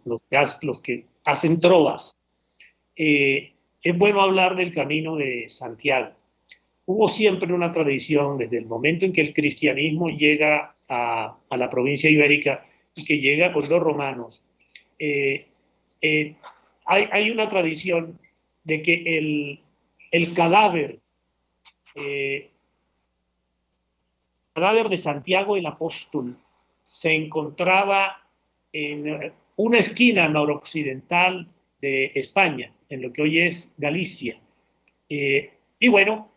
los que hacen trovas, es bueno hablar del Camino de Santiago. Hubo siempre una tradición desde el momento en que el cristianismo llega a la provincia ibérica y que llega con los romanos. Hay una tradición de que el cadáver de Santiago el Apóstol se encontraba en una esquina noroccidental de España, en lo que hoy es Galicia. Y bueno,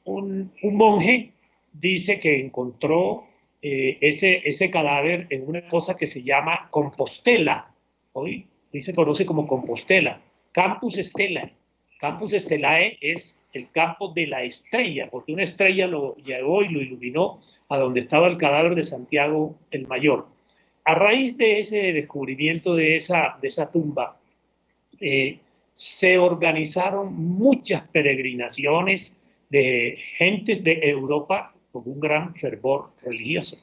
un monje dice que encontró ese cadáver en una cosa que se llama Compostela. Hoy se conoce como Compostela, Campus Stella. Campus Stellae es el campo de la estrella, porque una estrella lo llevó y lo iluminó a donde estaba el cadáver de Santiago el Mayor. A raíz de ese descubrimiento de esa tumba, se organizaron muchas peregrinaciones de gentes de Europa con un gran fervor religioso.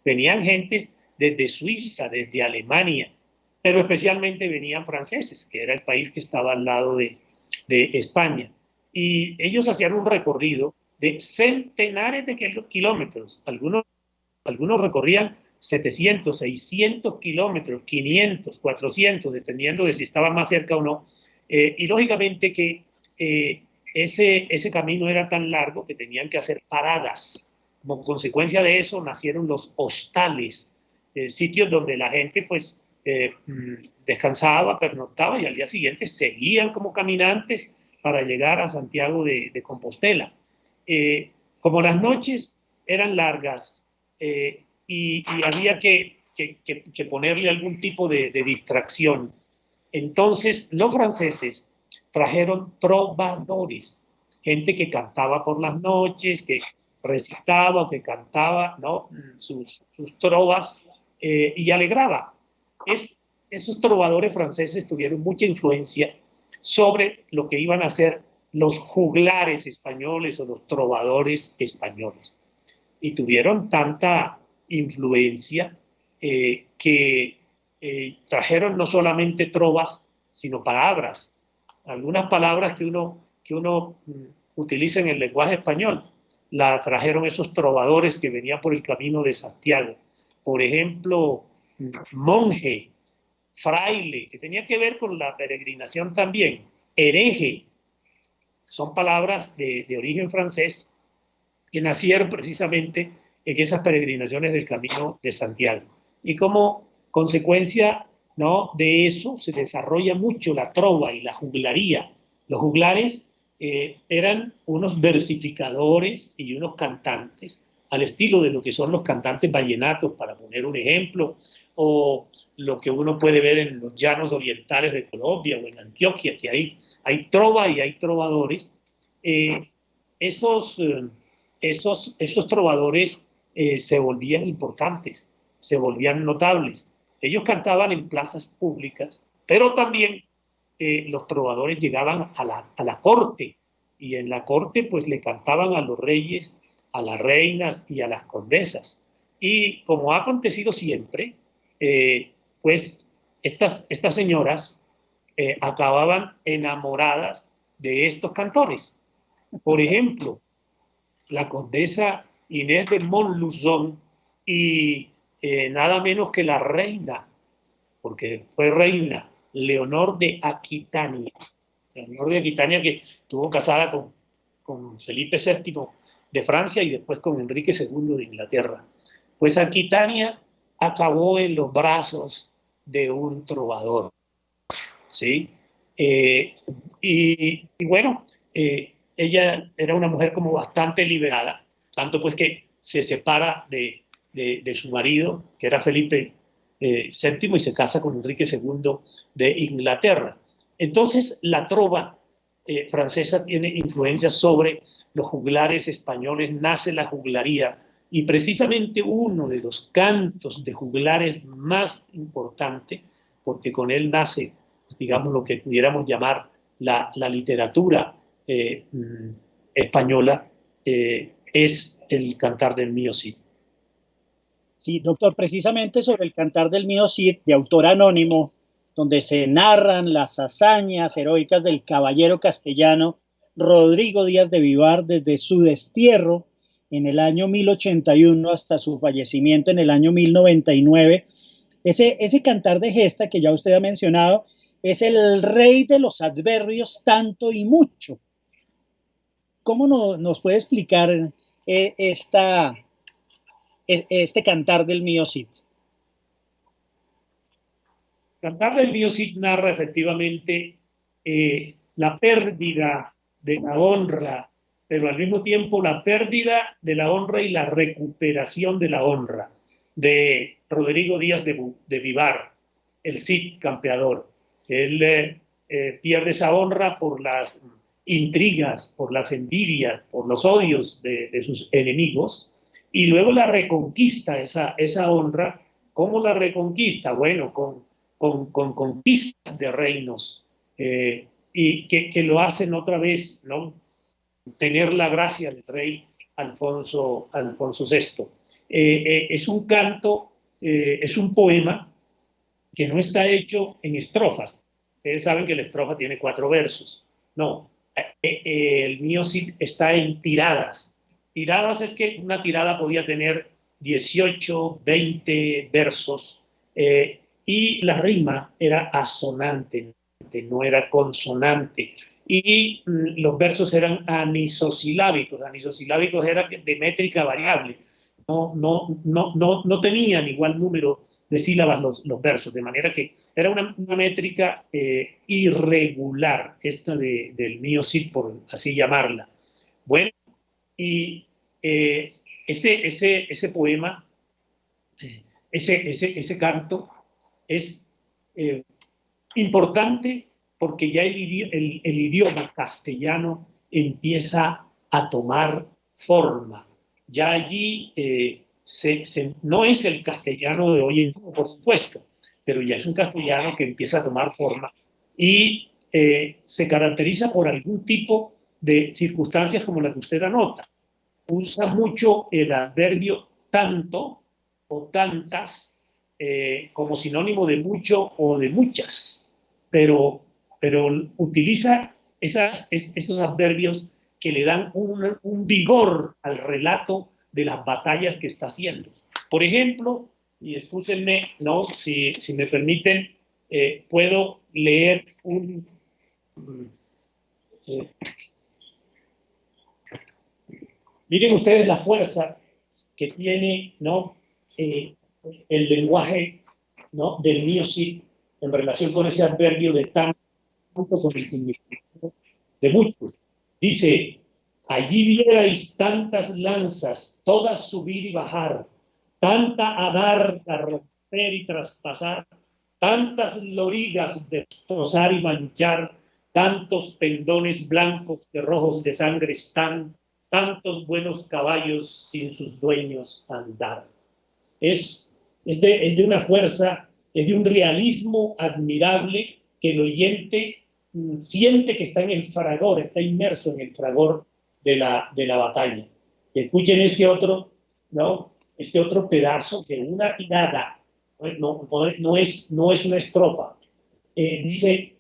Venían gentes desde Suiza, desde Alemania, pero especialmente venían franceses, que era el país que estaba al lado de España. Y ellos hacían un recorrido de centenares de kilómetros. Algunos recorrían 700, 600 kilómetros, 500, 400, dependiendo de si estaba más cerca o no. Y lógicamente que ese camino era tan largo que tenían que hacer paradas. Como consecuencia de eso nacieron los hostales, sitios donde la gente pues descansaba, pernoctaba y al día siguiente seguían como caminantes para llegar a Santiago de Compostela. Como las noches eran largas y había que ponerle algún tipo de distracción, entonces los franceses trajeron trovadores, gente que cantaba por las noches, que recitaba o que cantaba, ¿no? sus trovas y alegraba. Esos trovadores franceses tuvieron mucha influencia sobre lo que iban a ser los juglares españoles o los trovadores españoles. Y tuvieron tanta influencia que trajeron no solamente trovas, sino palabras. Algunas palabras que uno utiliza en el lenguaje español, la trajeron esos trovadores que venían por el Camino de Santiago. Por ejemplo, monje, fraile, que tenía que ver con la peregrinación también, hereje, son palabras de origen francés que nacieron precisamente en esas peregrinaciones del Camino de Santiago. Y como consecuencia, ¿no?, de eso se desarrolla mucho la trova y la juglaría. Los juglares eran unos versificadores y unos cantantes al estilo de lo que son los cantantes vallenatos, para poner un ejemplo, o lo que uno puede ver en los llanos orientales de Colombia o en Antioquia, que hay trova y hay trovadores. Esos trovadores se volvían importantes, se volvían notables. Ellos cantaban en plazas públicas, pero también los trovadores llegaban a la corte, y en la corte pues le cantaban a los reyes, a las reinas y a las condesas. Y como ha acontecido siempre, pues estas señoras acababan enamoradas de estos cantores. Por ejemplo, la condesa Inés de Montluzón y nada menos que la reina, porque fue reina, Leonor de Aquitania. Leonor de Aquitania, que estuvo casada con Felipe VII de Francia y después con Enrique II de Inglaterra. Pues Aquitania acabó en los brazos de un trovador, ¿sí? Y bueno, ella era una mujer como bastante liberada, tanto pues que se separa de su marido, que era Felipe VII, y se casa con Enrique II de Inglaterra. Entonces, la trova francesa tiene influencia sobre los juglares españoles, nace la juglaría, y precisamente uno de los cantos de juglares más importante, porque con él nace, digamos, lo que pudiéramos llamar la literatura española, es el Cantar del Mío Cid.
Sí, doctor, precisamente sobre el Cantar del Mío Cid, de autor anónimo, donde se narran las hazañas heroicas del caballero castellano Rodrigo Díaz de Vivar desde su destierro en el año 1081 hasta su fallecimiento en el año 1099. Ese cantar de gesta que ya usted ha mencionado es el rey de los adverbios tanto y mucho. ¿Cómo nos puede explicar este cantar del Mío Cid?
Cantar del Mío Cid narra efectivamente la pérdida de la honra, pero al mismo tiempo la pérdida de la honra y la recuperación de la honra de Rodrigo Díaz de Vivar, el Cid campeador. Él pierde esa honra por las intrigas, por las envidias, por los odios de sus enemigos, y luego la reconquista, esa honra. ¿Cómo la reconquista? Bueno, con conquistas de reinos, y que lo hacen otra vez, ¿no? Tener la gracia del rey Alfonso VI. Es un canto, es un poema que no está hecho en estrofas. Ustedes saben que la estrofa tiene 4 versos. No, el Mío Cid está en tiradas. Tiradas es que una tirada podía tener 18, 20 versos, y la rima era asonante, no era consonante. Y los versos eran anisosilábicos. Anisosilábicos era de métrica variable. No tenían igual número de sílabas los versos, de manera que era una métrica irregular, esta del Mío Cid, por así llamarla. Bueno, y ese poema, ese canto, es importante porque ya el idioma castellano empieza a tomar forma. Ya allí no es el castellano de hoy en día, por supuesto, pero ya es un castellano que empieza a tomar forma y se caracteriza por algún tipo de circunstancias como la que usted anota. Usa mucho el adverbio tanto o tantas como sinónimo de mucho o de muchas, pero utiliza esos adverbios que le dan un vigor al relato de las batallas que está haciendo. Por ejemplo, y escúchenme, ¿no? Si me permiten, puedo leer miren ustedes la fuerza que tiene, ¿no? El lenguaje, ¿no? del Mío Cid en relación con ese adverbio de tanto con el significado de mucho. Dice: allí vierais tantas lanzas, todas subir y bajar, tanta adarga romper y traspasar, tantas lorigas destrozar y manchar, tantos pendones blancos que rojos de sangre están, tantos buenos caballos sin sus dueños andar. Es de una fuerza, es de un realismo admirable que el oyente siente que está en el fragor, está inmerso en el fragor de la batalla. Escuchen ¿no? Este otro pedazo de una tirada, no es una estrofa. Dice,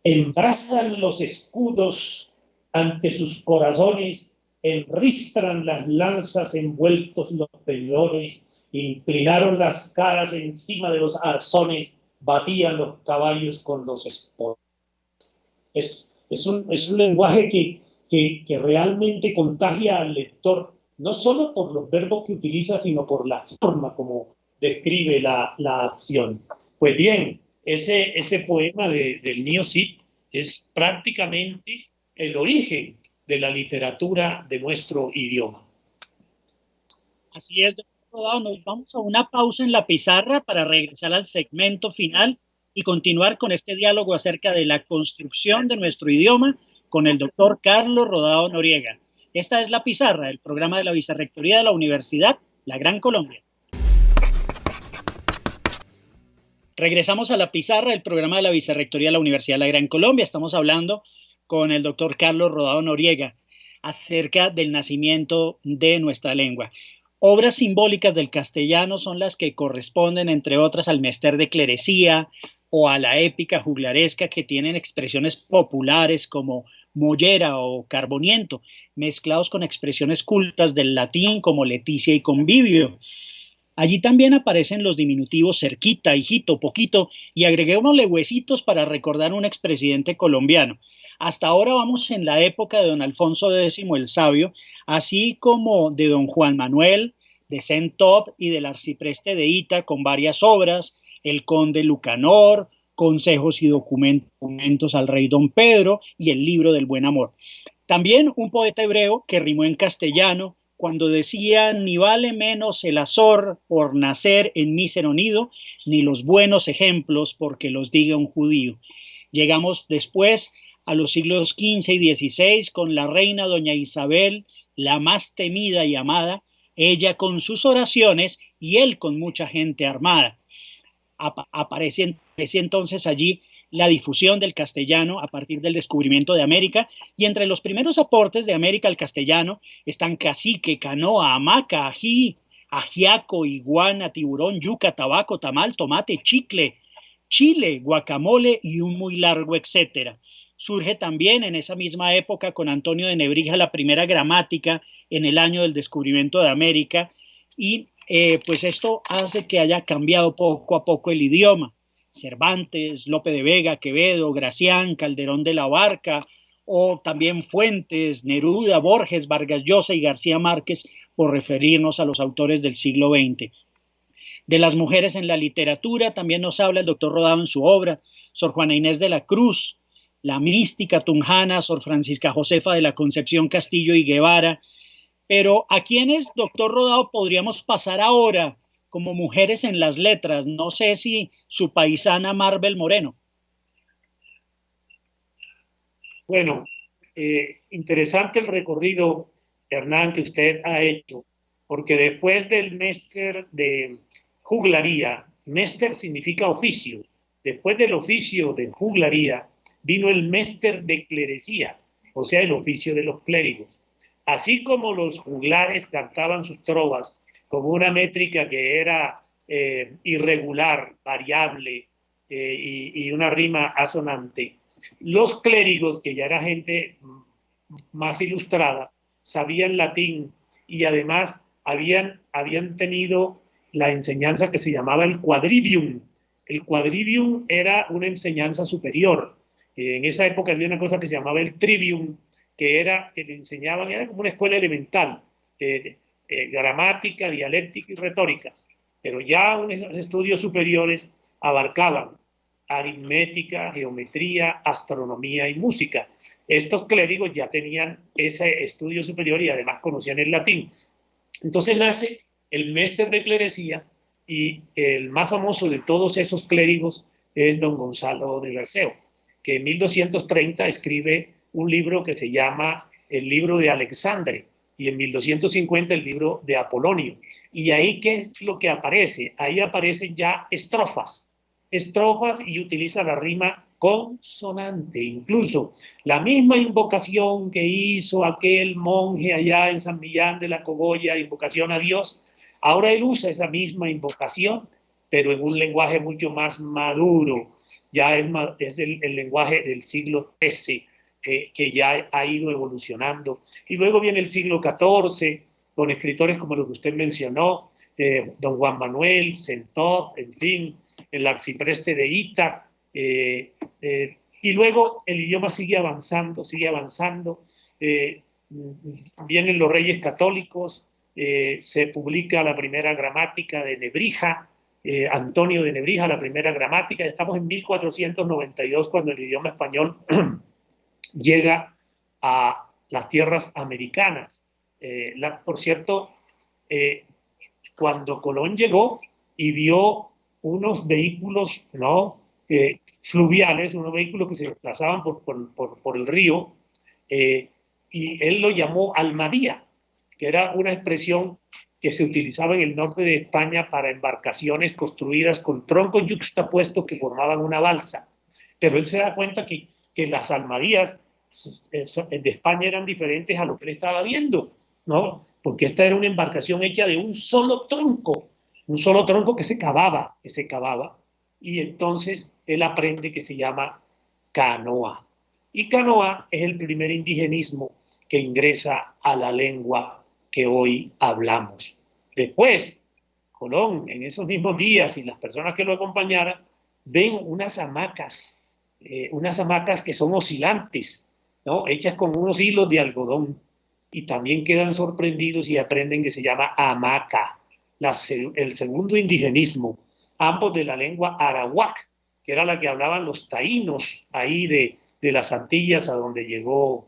embrazan los escudos ante sus corazones, enristran las lanzas envueltos los pelones, inclinaron las caras encima de los arzones, batían los caballos con los esporas. Es un lenguaje que realmente contagia al lector, no solo por los verbos que utiliza, sino por la forma como describe la acción. Pues bien, ese poema del Nio Cid es prácticamente el origen de la literatura de nuestro idioma.
Así es, doctor Rodado. Nos vamos a una pausa en la pizarra para regresar al segmento final y continuar con este diálogo acerca de la construcción de nuestro idioma con el doctor Carlos Rodado Noriega. Esta es La Pizarra, el programa de la Vicerrectoría de la Universidad La Gran Colombia. Regresamos a La Pizarra, el programa de la Vicerrectoría de la Universidad La Gran Colombia. Estamos hablando con el doctor Carlos Rodado Noriega acerca del nacimiento de nuestra lengua. Obras simbólicas del castellano son las que corresponden, entre otras, al Mester de Clerecía o a la épica juglaresca, que tienen expresiones populares como mollera o carboniento, mezclados con expresiones cultas del latín como leticia y convivio. Allí también aparecen los diminutivos cerquita, hijito, poquito, y agreguémosle huesitos para recordar un expresidente colombiano. Hasta ahora vamos en la época de don Alfonso X el Sabio, así como de don Juan Manuel, de Centop y del arcipreste de Ita, con varias obras, el conde Lucanor, consejos y documentos al rey don Pedro y el libro del buen amor. También un poeta hebreo que rimó en castellano cuando decía: ni vale menos el azor por nacer en mísero nido, ni los buenos ejemplos porque los diga un judío. Llegamos después a los siglos XV y XVI con la reina doña Isabel, la más temida y amada, ella con sus oraciones y él con mucha gente armada. Aparece entonces allí la difusión del castellano a partir del descubrimiento de América, y entre los primeros aportes de América al castellano están cacique, canoa, hamaca, ají, ajiaco, iguana, tiburón, yuca, tabaco, tamal, tomate, chicle, chile, guacamole y un muy largo etcétera. Surge también en esa misma época con Antonio de Nebrija la primera gramática en el año del descubrimiento de América, y pues esto hace que haya cambiado poco a poco el idioma. Cervantes, Lope de Vega, Quevedo, Gracián, Calderón de la Barca, o también Fuentes, Neruda, Borges, Vargas Llosa y García Márquez, por referirnos a los autores del siglo XX. De las mujeres en la literatura también nos habla el doctor Rodado en su obra: Sor Juana Inés de la Cruz, la mística tunjana Sor Francisca Josefa de la Concepción Castillo y Guevara. Pero ¿a quiénes, doctor Rodado, podríamos pasar ahora como mujeres en las letras? No sé si su paisana Marvel Moreno.
Bueno, interesante el recorrido, Hernán, que usted ha hecho, porque después del Mester de juglaría, Mester significa oficio, después del oficio de juglaría vino el Mester de clerecía, o sea, el oficio de los clérigos. Así como los juglares cantaban sus trovas con una métrica que era irregular, variable, y una rima asonante, los clérigos, que ya era gente más ilustrada, sabían latín y además habían tenido la enseñanza que se llamaba el quadrivium. El quadrivium era una enseñanza superior. En esa época había una cosa que se llamaba el trivium, que le enseñaban, era como una escuela elemental, gramática, dialéctica y retórica, pero ya unos estudios superiores abarcaban aritmética, geometría, astronomía y música. Estos clérigos ya tenían ese estudio superior y además conocían el latín. Entonces nace el Mester de Clerecía, y el más famoso de todos esos clérigos es don Gonzalo de Berceo, que en 1230 escribe un libro que se llama el libro de Alexandre, y en 1250 el libro de Apolonio. Y ahí, ¿qué es lo que aparece? Ahí aparecen ya estrofas y utiliza la rima consonante. Incluso la misma invocación que hizo aquel monje allá en San Millán de la Cogolla, invocación a Dios, ahora él usa esa misma invocación, pero en un lenguaje mucho más maduro. Ya es el lenguaje del siglo XIII, que ya ha ido evolucionando. Y luego viene el siglo XIV, con escritores como los que usted mencionó, don Juan Manuel, Centot, en fin, el arcipreste de Ita, y luego el idioma sigue avanzando, vienen los reyes católicos, se publica la primera gramática de Nebrija, Antonio de Nebrija, la primera gramática. Estamos en 1492 cuando el idioma español llega a las tierras americanas. Por cierto, cuando Colón llegó y vio unos vehículos, ¿no?, fluviales, unos vehículos que se desplazaban por el río, y él lo llamó almadía, que era una expresión que se utilizaba en el norte de España para embarcaciones construidas con troncos yuxtapuestos que formaban una balsa. Pero él se da cuenta que las almadías de España eran diferentes a lo que él estaba viendo, ¿no? Porque esta era una embarcación hecha de un solo tronco que se cavaba, y entonces él aprende que se llama canoa. Y canoa es el primer indigenismo que ingresa a la lengua que hoy hablamos. Después, Colón, en esos mismos días, y las personas que lo acompañaran, ven unas hamacas que son oscilantes, ¿no?, hechas con unos hilos de algodón, y también quedan sorprendidos y aprenden que se llama hamaca, el segundo indigenismo, ambos de la lengua arawak, que era la que hablaban los taínos ahí de las Antillas a donde llegó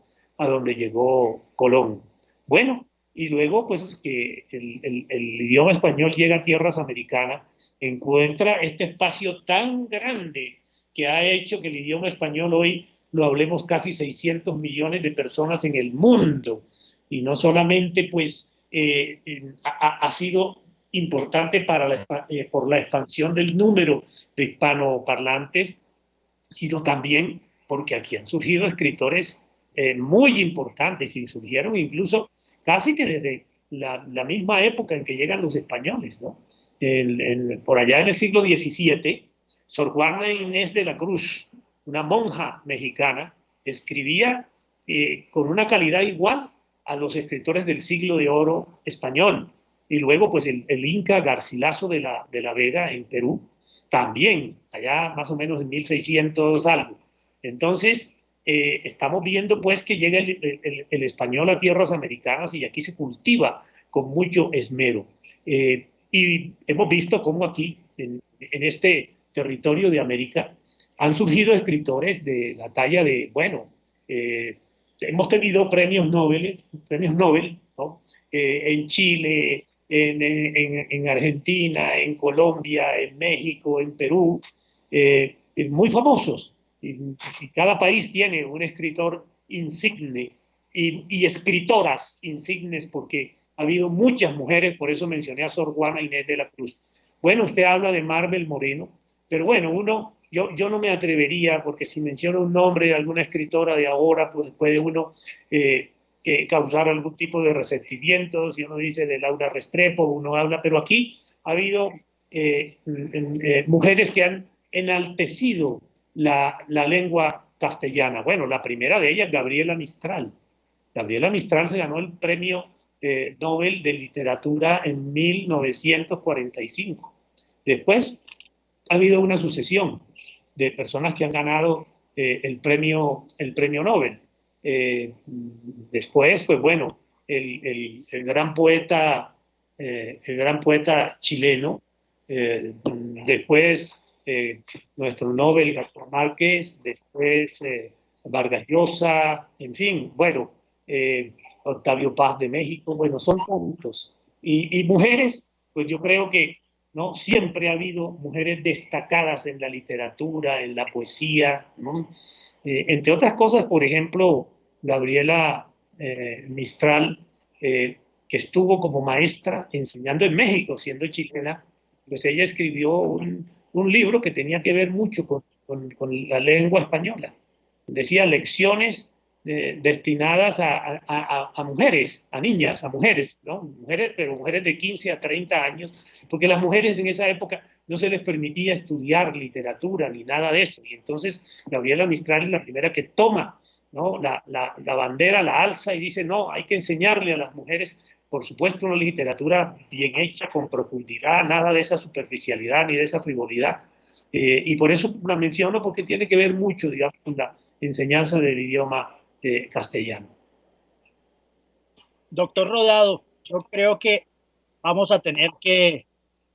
Colón. Bueno, y luego pues que el idioma español llega a tierras americanas, encuentra este espacio tan grande que ha hecho que el idioma español hoy lo hablemos casi 600 millones de personas en el mundo. Y no solamente pues ha sido importante por la expansión del número de hispanoparlantes, sino también porque aquí han surgido escritores muy importantes, y surgieron incluso casi que desde la misma época en que llegan los españoles, ¿no? Por allá en el siglo XVII, Sor Juana Inés de la Cruz, una monja mexicana, escribía con una calidad igual a los escritores del siglo de oro español. Y luego, pues, el Inca Garcilaso de la Vega en Perú, también, allá más o menos en 1600 algo. Entonces, estamos viendo, pues, que llega el español a tierras americanas y aquí se cultiva con mucho esmero. Y hemos visto cómo aquí, en este territorio de América, han surgido escritores de la talla de, bueno, hemos tenido premios Nobel, ¿no?, en Chile, en Argentina, en Colombia, en México, en Perú, muy famosos. Y cada país tiene un escritor insigne y escritoras insignes, porque ha habido muchas mujeres, por eso mencioné a Sor Juana Inés de la Cruz. Bueno, usted habla de Marvel Moreno, pero bueno, yo no me atrevería, porque si menciono un nombre de alguna escritora de ahora, pues puede uno causar algún tipo de resentimiento. Si uno dice de Laura Restrepo, uno habla, pero aquí ha habido mujeres que han enaltecido la lengua castellana. Bueno, la primera de ellas, Gabriela Mistral. Gabriela Mistral se ganó el premio Nobel de Literatura en 1945. Después ha habido una sucesión de personas que han ganado el premio Nobel. Después, pues bueno, el gran poeta chileno, después nuestro Nobel García Márquez, después Vargas Llosa, en fin, bueno, Octavio Paz de México, bueno, son tantos. Y mujeres, pues yo creo que no siempre ha habido mujeres destacadas en la literatura, en la poesía, ¿no? Entre otras cosas, por ejemplo, Gabriela Mistral, que estuvo como maestra enseñando en México, siendo chilena, pues ella escribió un libro que tenía que ver mucho con la lengua española. Decía lecciones destinadas a mujeres, a niñas, a mujeres, ¿no? Mujeres, pero mujeres de 15 a 30 años, porque las mujeres en esa época no se les permitía estudiar literatura ni nada de eso. Y entonces Gabriela Mistral es la primera que toma, ¿no?, la bandera, la alza y dice, no, hay que enseñarle a las mujeres, por supuesto, una literatura bien hecha, con profundidad, nada de esa superficialidad ni de esa frivolidad. Y por eso la menciono, porque tiene que ver mucho, digamos, con la enseñanza del idioma castellano.
Doctor Rodado, yo creo que vamos a tener que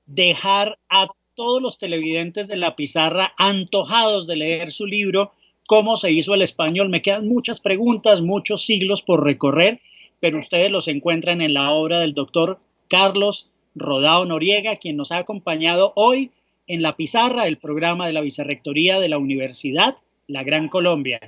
dejar a todos los televidentes de la pizarra antojados de leer su libro, Cómo se hizo el español. Me quedan muchas preguntas, muchos siglos por recorrer, pero ustedes los encuentran en la obra del doctor Carlos Rodado Noriega, quien nos ha acompañado hoy en la pizarra del programa de la Vicerrectoría de la Universidad La Gran Colombia.